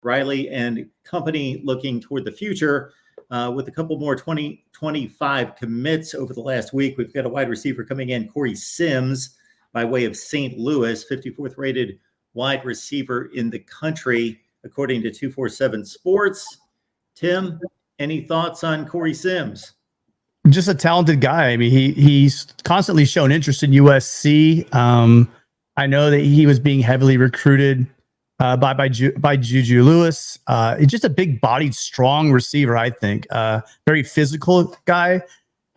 Riley and company looking toward the future with a couple more 2025 commits over the last week. We've got a wide receiver coming in, Corey Sims, by way of St. Louis, 54th rated wide receiver in the country, according to 247 Sports. Tim, any thoughts on Corey Sims? Just a talented guy. I mean, he's constantly shown interest in USC. I know that he was being heavily recruited by Juju Lewis. He's just a big-bodied, strong receiver, I think. Very physical guy,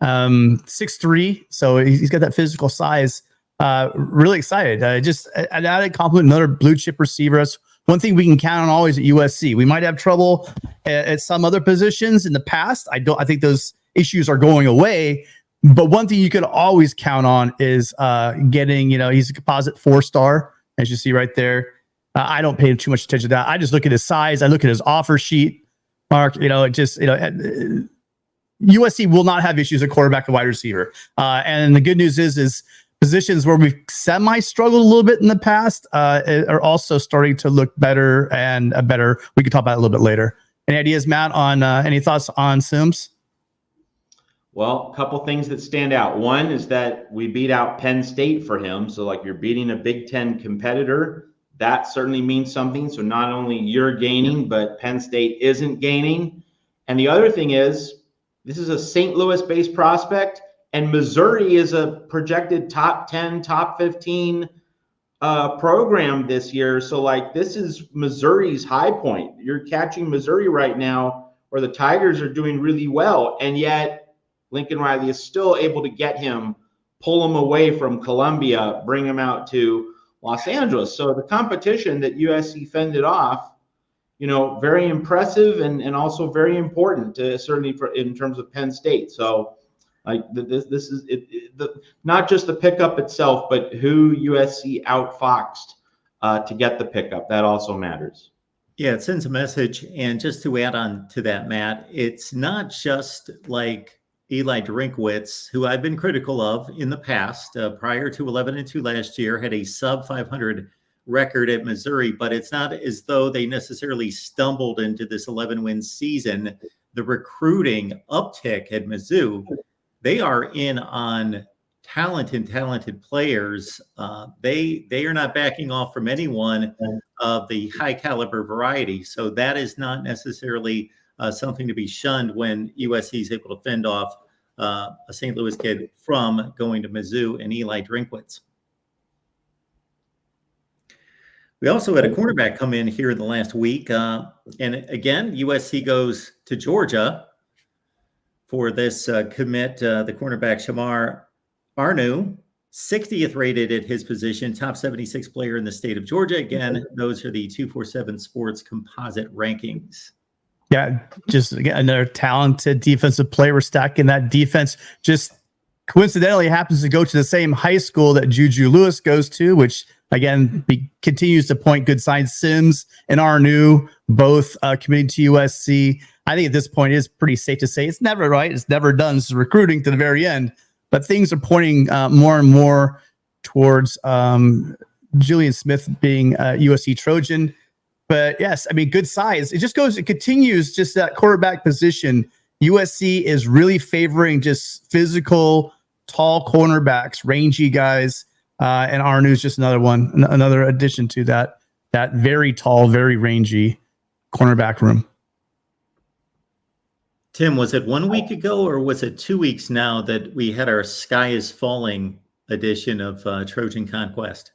6'3", so he's got that physical size. Really excited. Just an added compliment, another blue-chip receiver. That's one thing we can count on always at USC. We might have trouble at some other positions in the past. I think those issues are going away. But one thing you could always count on is getting, he's a composite 4-star, as you see right there. I don't pay too much attention to that. I just look at his size. I look at his offer sheet. Mark, USC will not have issues at quarterback and wide receiver. And the good news is positions where we've semi-struggled a little bit in the past are also starting to look better and better. We can talk about it a little bit later. Any ideas, Matt, on any thoughts on Sims? Well, a couple things that stand out. One is that we beat out Penn State for him. So you're beating a Big Ten competitor. That certainly means something. So not only you're gaining, but Penn State isn't gaining. And the other thing is, this is a St. Louis-based prospect, and Missouri is a projected top 10, top 15 program this year. So this is Missouri's high point. You're catching Missouri right now, where the Tigers are doing really well. And yet Lincoln Riley is still able to get him, pull him away from Columbia, bring him out to Los Angeles. So the competition that USC fended off, very impressive and also very important, certainly in terms of Penn State. So this is not just the pickup itself, but who USC outfoxed to get the pickup. That also matters. Yeah, it sends a message. And just to add on to that, Matt, it's not just like Eli Drinkwitz, who I've been critical of in the past, prior to 11-2 last year, had a sub 500 record at Missouri, but it's not as though they necessarily stumbled into this 11-win season. The recruiting uptick at Mizzou, they are in on talented players. They are not backing off from anyone of the high caliber variety. So that is not necessarily something to be shunned when USC is able to fend off a St. Louis kid from going to Mizzou and Eli Drinkwitz. We also had a cornerback come in here in the last week. And again, USC goes to Georgia for this commit, the cornerback Shamar Arnu, 60th rated at his position, top 76 player in the state of Georgia. Again, those are the 247 Sports composite rankings. Yeah, just again, another talented defensive player. We're stacking that defense. Just coincidentally happens to go to the same high school that Juju Lewis goes to, which again continues to point good signs. Sims and Arnu both committing to USC. I think at this point it is pretty safe to say it's never right. It's never done. It's recruiting to the very end, but things are pointing more and more towards Julian Smith being a USC Trojan. But yes, I mean, good size. It continues just that quarterback position. USC is really favoring just physical, tall cornerbacks, rangy guys. And Arnu is just another addition to that very tall, very rangy cornerback room. Tim, was it 1 week ago or was it 2 weeks now that we had our Sky is Falling edition of Trojan Conquest?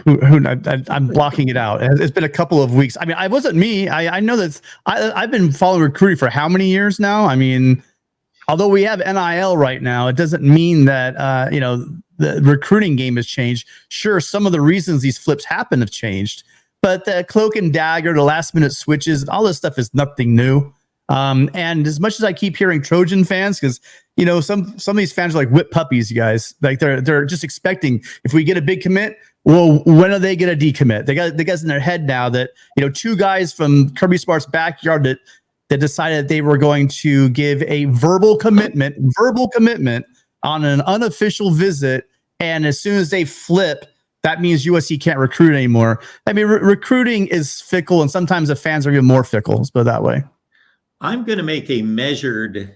I'm blocking it out. It's been a couple of weeks. I mean, it wasn't me. I know that I've been following recruiting for how many years now? I mean, although we have NIL right now, it doesn't mean that, the recruiting game has changed. Sure, some of the reasons these flips happen have changed, but the cloak and dagger, the last minute switches, all this stuff is nothing new. And as much as I keep hearing Trojan fans, because some of these fans are like whip puppies, you guys. Like they're just expecting if we get a big commit, well, when are they going to decommit? They got the guys in their head now that two guys from Kirby Smart's backyard that decided they were going to give a verbal commitment on an unofficial visit, and as soon as they flip, that means USC can't recruit anymore. I mean, recruiting is fickle, and sometimes the fans are even more fickle. Let's put it that way. I'm going to make a measured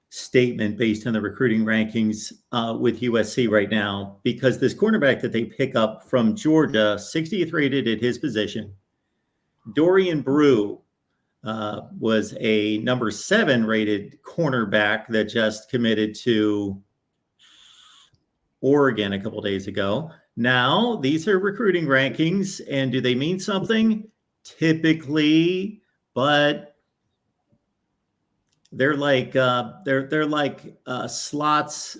statement based on the recruiting rankings with USC right now, because this cornerback that they pick up from Georgia, 60th rated at his position, Dorian Brew, was a number 7 rated cornerback that just committed to Oregon a couple days ago. Now, these are recruiting rankings, and do they mean something? Typically, but they're like slots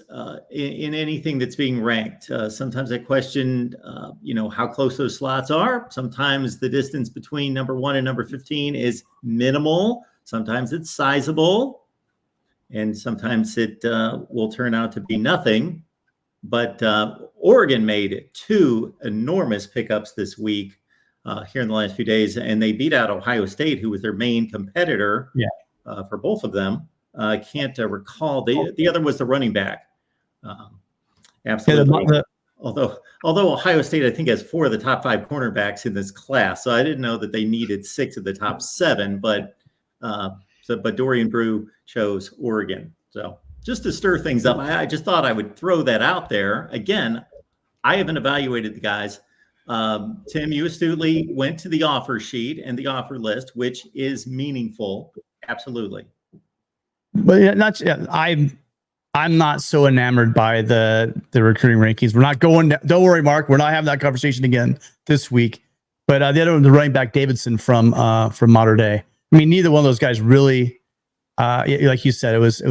in anything that's being ranked. Sometimes I question, how close those slots are. Sometimes the distance between number 1 and number 15 is minimal. Sometimes it's sizable, and sometimes it will turn out to be nothing. But Oregon made 2 enormous pickups this week here in the last few days, and they beat out Ohio State, who was their main competitor. Yeah. For both of them. I can't recall. The other was the running back. Absolutely. Yeah, Although Ohio State, I think, has 4 of the top 5 cornerbacks in this class. So I didn't know that they needed 6 of the top 7, but Dorian Brew chose Oregon. So just to stir things up, I just thought I would throw that out there. Again, I haven't evaluated the guys. Tim, you astutely went to the offer sheet and the offer list, which is meaningful. Absolutely. But I'm not so enamored by the recruiting rankings. We're not going. Don't worry, Mark. We're not having that conversation again this week. But the other one, the running back Davidson from Mater Dei. I mean, neither one of those guys really, like you said, it was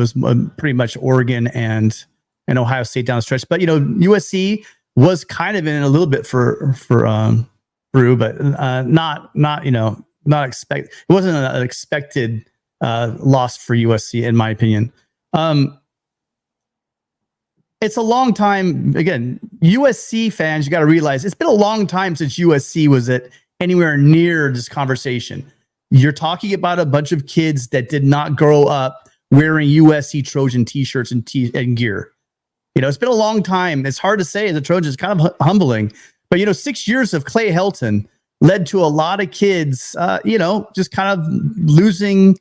pretty much Oregon and Ohio State down the stretch. But USC was kind of in a little bit for Brew, but not expect. It wasn't an expected loss for USC, in my opinion. It's a long time. Again, USC fans, you got to realize it's been a long time since USC was at anywhere near this conversation. You're talking about a bunch of kids that did not grow up wearing USC Trojan t-shirts and gear. It's been a long time. It's hard to say as a Trojan. It's kind of humbling. But 6 years of Clay Helton led to a lot of kids, just kind of losing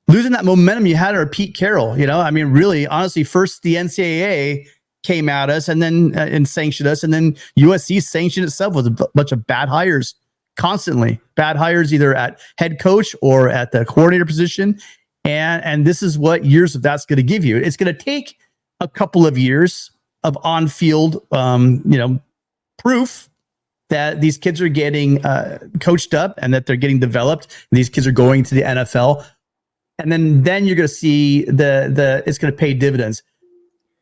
that momentum you had under Pete Carroll. I mean, really, honestly, first the NCAA came at us and then and sanctioned us, and then USC sanctioned itself with a bunch of bad hires constantly. Bad hires either at head coach or at the coordinator position. And this is what years of that's going to give you. It's going to take a couple of years of on-field, proof that these kids are getting coached up and that they're getting developed. And these kids are going to the NFL. And then you're going to see it's going to pay dividends.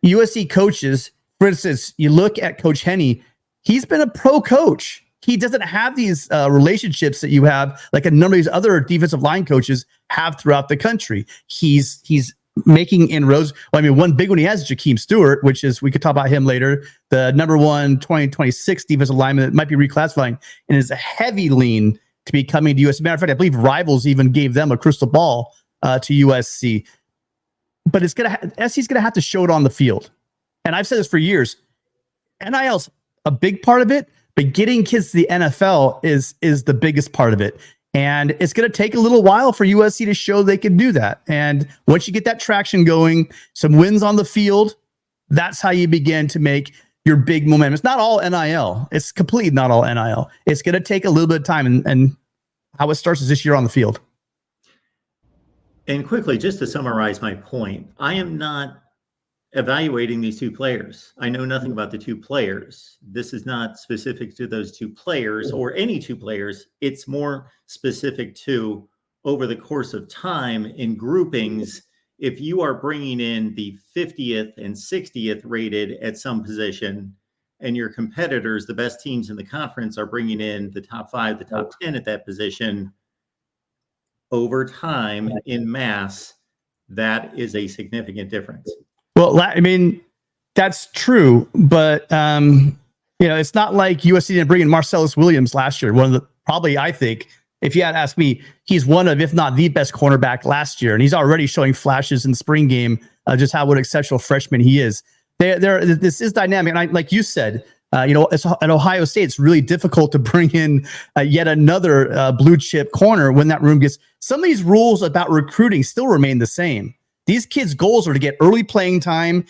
USC coaches, for instance, you look at Coach Henney, he's been a pro coach. He doesn't have these relationships that you have, like a number of these other defensive line coaches have throughout the country. He's making inroads. Well, I mean, one big one he has is Jakeem Stewart, which is, we could talk about him later, the number 1 2026 defensive lineman that might be reclassifying, and is a heavy lean to be coming to USC. Matter of fact, I believe Rivals even gave them a crystal ball to USC. But SC's gonna have to show it on the field. And I've said this for years. NIL's a big part of it, but getting kids to the NFL is the biggest part of it. And it's going to take a little while for USC to show they can do that. And once you get that traction going, some wins on the field, that's how you begin to make your big momentum. It's not all NIL. It's completely not all NIL. It's going to take a little bit of time. And how it starts is this year on the field. And quickly, just to summarize my point, I am not evaluating these 2 players. I know nothing about the 2 players. This is not specific to those 2 players or any 2 players. It's more specific to, over the course of time in groupings, if you are bringing in the 50th and 60th rated at some position, and your competitors, the best teams in the conference, are bringing in the top 5, the top 10 at that position, over time in mass, that is a significant difference. Well, I mean, that's true, but it's not like USC didn't bring in Marcellus Williams last year. One of the, probably, I think, if you had asked me, he's one of, if not the best cornerback last year, and he's already showing flashes in the spring game, just how what an exceptional freshman he is. This is dynamic, and like you said, At Ohio State, it's really difficult to bring in yet another blue chip corner when that room gets. Some of these rules about recruiting still remain the same. These kids' goals are to get early playing time,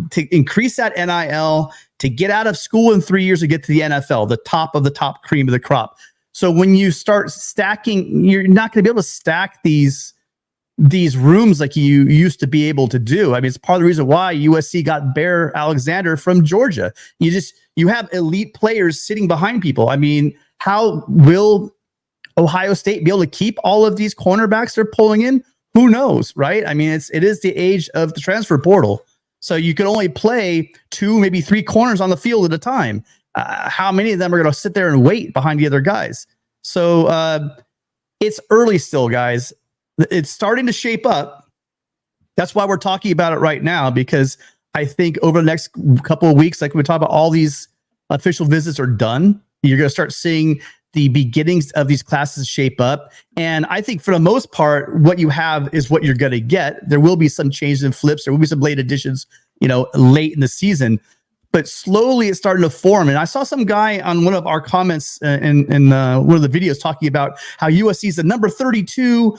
to increase that NIL, to get out of school in 3 years to get to the NFL, the top of the top cream of the crop. So when you start stacking, you're not going to be able to stack these rooms like you used to be able to do. I mean, it's part of the reason why USC got Bear Alexander from Georgia. You have elite players sitting behind people. I mean, how will Ohio State be able to keep all of these cornerbacks they're pulling in? Who knows, right? I mean, it is the age of the transfer portal. So you can only play 2, maybe 3 corners on the field at a time. How many of them are going to sit there and wait behind the other guys? So it's early still, guys. It's starting to shape up. That's why we're talking about it right now, because I think over the next couple of weeks, like we talk about, all these official visits are done. You're going to start seeing the beginnings of these classes shape up. And I think for the most part, what you have is what you're going to get. There will be some changes and flips. There will be some late additions, late in the season. But slowly it's starting to form. And I saw some guy on one of our comments in one of the videos talking about how USC is the number 32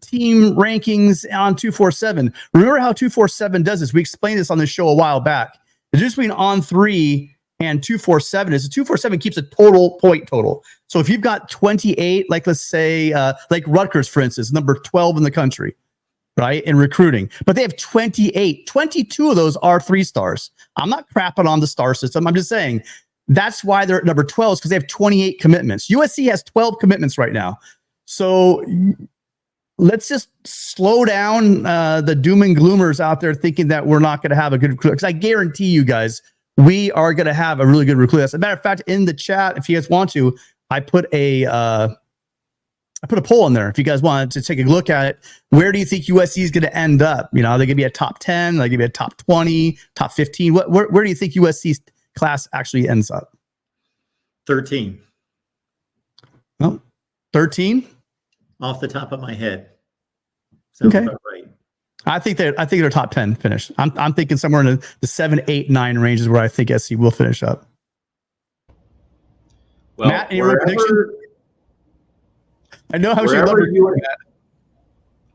team rankings on 247. Remember how 247 does this? We explained this on the show a while back. The difference between on 3 and 247 is the 247 keeps a point total. So if you've got 28, like let's say, like Rutgers, for instance, number 12 in the country, right, in recruiting, but they have 28. 22 of those are 3 stars. I'm not crapping on the star system. I'm just saying that's why they're at number 12, because they have 28 commitments. USC has 12 commitments right now. So let's just slow down the doom and gloomers out there thinking that we're not going to have a good recruit. Because I guarantee you guys, we are going to have a really good recruit. As a matter of fact, in the chat, if you guys want to, I put a poll in there. If you guys want to take a look at it, where do you think USC is going to end up? Are they going to be a top 10? Are they going to be a top 20, top 15? Where do you think USC's class actually ends up? 13. Well, 13? Off the top of my head. Sounds Okay. about right. I think they're top 10 finish. I'm thinking somewhere in the 7, 8, 9 range is where I think SC will finish up. Well, Matt, any prediction? I know how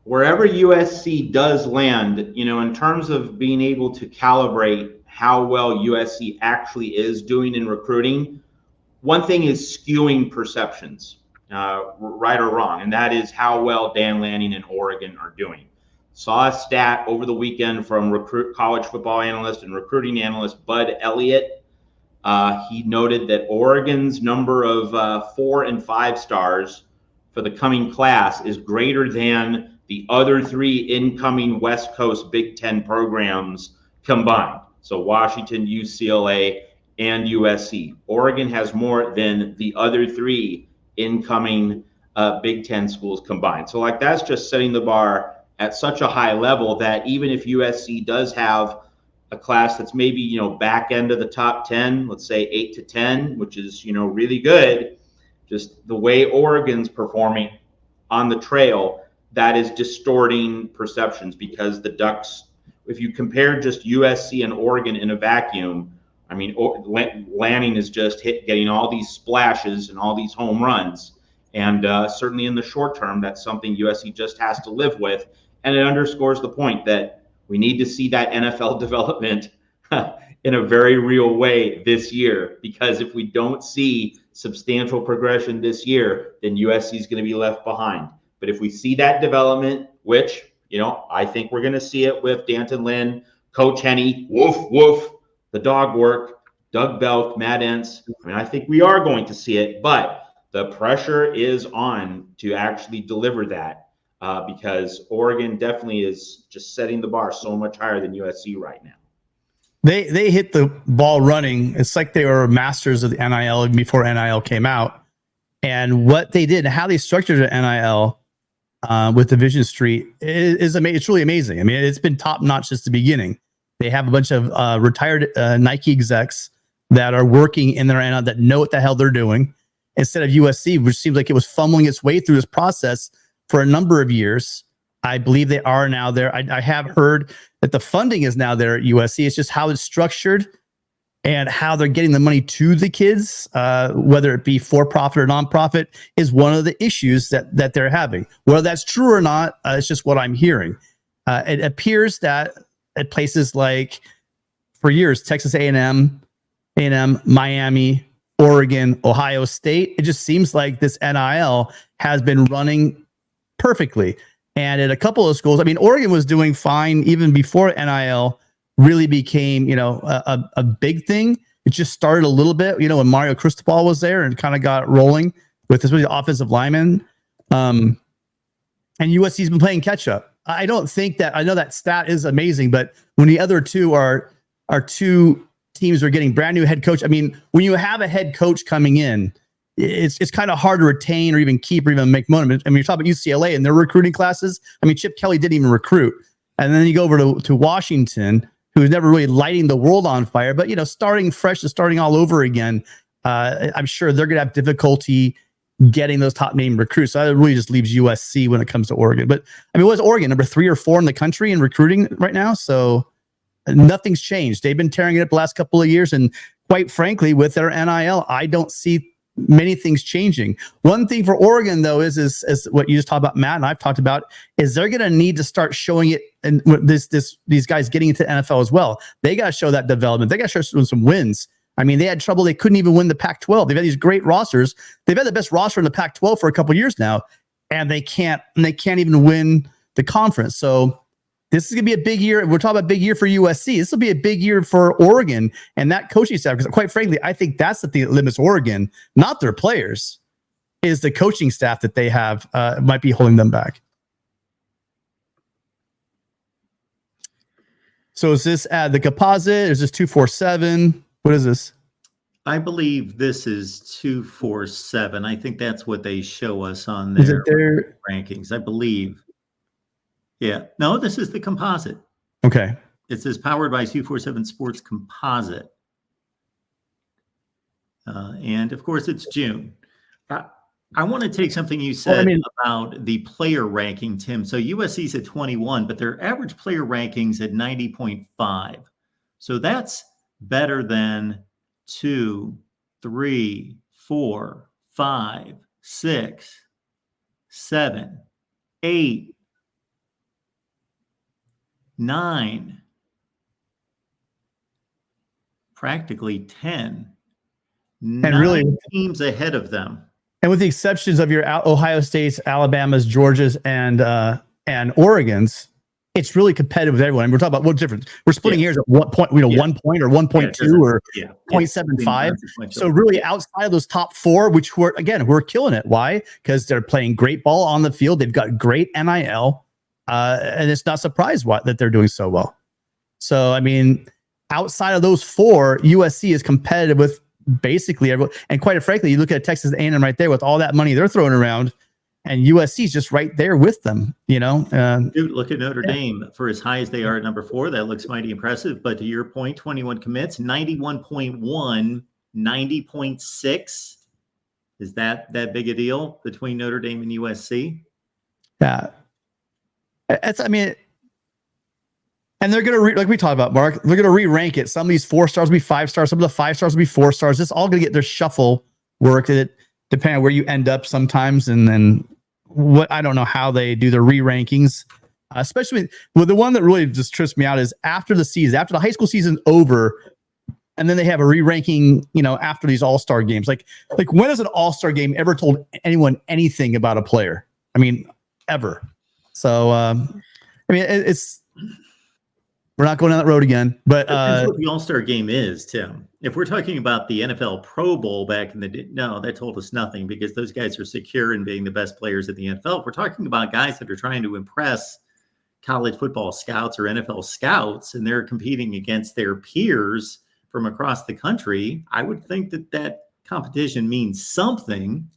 wherever USC does land, in terms of being able to calibrate how well USC actually is doing in recruiting, one thing is skewing perceptions, right or wrong, and that is how well Dan Lanning and Oregon are doing. Saw a stat over the weekend from college football analyst and recruiting analyst Bud Elliott. He noted that Oregon's number of 4 and 5 stars for the coming class is greater than the other 3 incoming West Coast Big Ten programs combined. So Washington, UCLA, and USC. Oregon has more than the other 3 incoming Big Ten schools combined. So that's just setting the bar at such a high level that even if USC does have a class that's maybe, back end of the top 10, let's say 8 to 10, which is, really good, just the way Oregon's performing on the trail, that is distorting perceptions, because the Ducks, if you compare just USC and Oregon in a vacuum, I mean, Lanning is just getting all these splashes and all these home runs. And certainly in the short term, that's something USC just has to live with. And it underscores the point that we need to see that NFL development in a very real way this year, because if we don't see substantial progression this year, then USC is going to be left behind. But if we see that development, which, I think we're going to see it with Danton Lynn, Coach Henney, woof, woof, the dog work, Doug Belk, Matt Entz. I think we are going to see it, but the pressure is on to actually deliver that. Because Oregon definitely is just setting the bar so much higher than USC right now. They hit the ball running. It's like they were masters of the NIL before NIL came out. And what they did, how they structured the NIL with Division Street is amazing. It's really amazing. I mean, it's been top notch since the beginning. They have a bunch of retired Nike execs that are working in their NIL that know what the hell they're doing, instead of USC, which seems like it was fumbling its way through this process for a number of years. I believe they are now there. I have heard that the funding is now there at USC. It's just how it's structured. and how they're getting the money to the kids, whether it be for profit or nonprofit, is one of the issues that they're having. Whether that's true or not, it's just what I'm hearing. It appears that at places like, for years, Texas A&M, Miami, Oregon, Ohio State, it just seems like this NIL has been running perfectly. And at a couple of schools, I mean, Oregon was doing fine even before NIL really became, a big thing. It just started a little bit, when Mario Cristobal was there and kind of got rolling with especially the offensive linemen. And USC's been playing catch up. I don't think that, I know that stat is amazing, but when the other two are two teams are getting brand new head coach. I mean, when you have a head coach coming in, it's kind of hard to retain or even keep or even make money. I mean, you're talking about UCLA and their recruiting classes. I mean, Chip Kelly didn't even recruit. And then you go over to Washington, who's never really lighting the world on fire, but, starting fresh and starting all over again, I'm sure they're going to have difficulty getting those top name recruits. So that really just leaves USC when it comes to Oregon. But I mean, what's Oregon, number 3 or 4 in the country in recruiting right now? So nothing's changed. They've been tearing it up the last couple of years. And quite frankly, with their NIL, I don't see many things changing. One thing for Oregon, though, is what you just talked about, Matt, and I've talked about, is they're going to need to start showing it. And these guys getting into the NFL as well, they got to show that development. They got to show some wins. I mean, they had trouble. They couldn't even win the Pac-12. They've had these great rosters. They've had the best roster in the Pac-12 for a couple of years now, and they can't even win the conference. So this is going to be a big year. We're talking about a big year for USC. This will be a big year for Oregon and that coaching staff. Because quite frankly, I think that's the thing that limits Oregon, not their players, is the coaching staff that they have might be holding them back. So is this the composite? Is this 247? What is this? I believe this is 247. I think that's what they show us on their rankings. I believe. Yeah. No, this is the composite. Okay. It says powered by 247 Sports Composite. And of course, it's June. I want to take something you said about the player ranking, Tim. So USC's at 21, but their average player ranking's at 90.5. So that's better than 2, 3, 4, 5, 6, 7, 8, 9, practically 10. And 9 really teams ahead of them. And with the exceptions of your Ohio States, Alabamas, Georgias, and Oregons, it's really competitive with everyone. And we're talking about what's different. We're splitting hairs at 1 point, 1 point or 1.2 or 0.75. So really outside of those top 4, which we're killing it. Why? Because they're playing great ball on the field. They've got great NIL. And it's not surprised that they're doing so well. So, I mean, outside of those 4, USC is competitive with basically everyone. And quite frankly, you look at Texas A&M right there with all that money they're throwing around, and USC is just right there with them, Dude, look at Notre Dame. For as high as they are at number 4, that looks mighty impressive. But to your point, 21 commits, 91.1, 90.6. Is that big a deal between Notre Dame and USC? Yeah. And they're going to, like we talked about, Mark, they're going to re-rank it. Some of these 4 stars will be 5 stars. Some of the 5 stars will be 4 stars. It's all going to get their shuffle work, depending on where you end up sometimes. And then I don't know how they do the re-rankings, especially the one that really just trips me out is after the season, after the high school season's over, and then they have a re-ranking, after these all-star games. Like when has an all-star game ever told anyone anything about a player? I mean, ever. So, it's, we're not going down that road again, but that's what the All-Star game is, Tim. If we're talking about the NFL Pro Bowl back in the day, no, that told us nothing because those guys are secure in being the best players in the NFL. If we're talking about guys that are trying to impress college football scouts or NFL scouts, and they're competing against their peers from across the country, I would think that competition means something.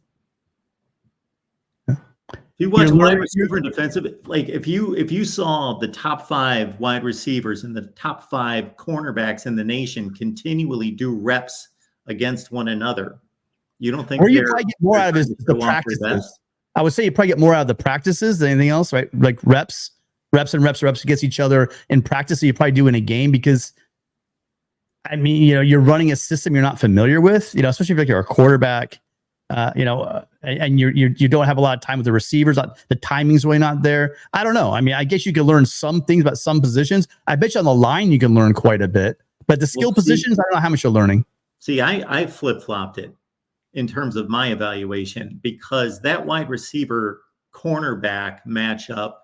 You watch wide receiver and defensive, like if you saw the top 5 wide receivers and the top 5 cornerbacks in the nation continually do reps against one another, you don't think you probably get more out of the practices? I would say you probably get more out of the practices than anything else, right? Like reps against each other in practice that you probably do in a game, because I mean, you're running a system you're not familiar with, especially if you're a quarterback, and you don't have a lot of time with the receivers. The timing's really not there. I don't know. I mean, I guess you can learn some things about some positions. I bet you on the line you can learn quite a bit, but the skill positions, I don't know how much you're learning. See, I flip-flopped it in terms of my evaluation, because that wide receiver cornerback matchup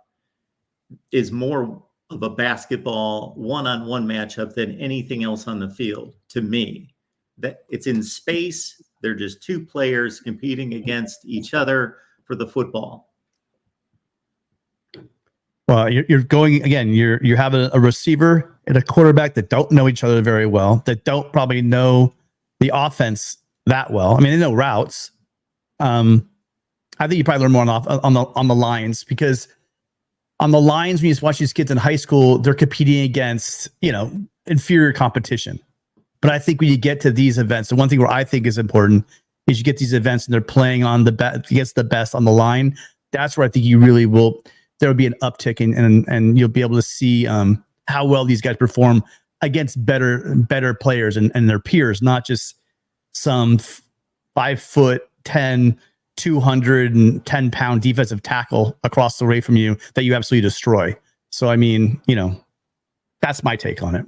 is more of a basketball one-on-one matchup than anything else on the field to me. That it's in space. They're just two players competing against each other for the football. Well, you're going again. You have a receiver and a quarterback that don't know each other very well, that don't probably know the offense that well. I mean, they know routes. I think you probably learn more on the lines, because on the lines, when you watch these kids in high school, they're competing against inferior competition. But I think when you get to these events, the one thing where I think is important is you get these events and they're playing on against the best on the line. That's where I think you really will. There will be an uptick and you'll be able to see how well these guys perform against better players and their peers, not just some 5'10", 210-pound defensive tackle across the way from you that you absolutely destroy. So, I mean, that's my take on it.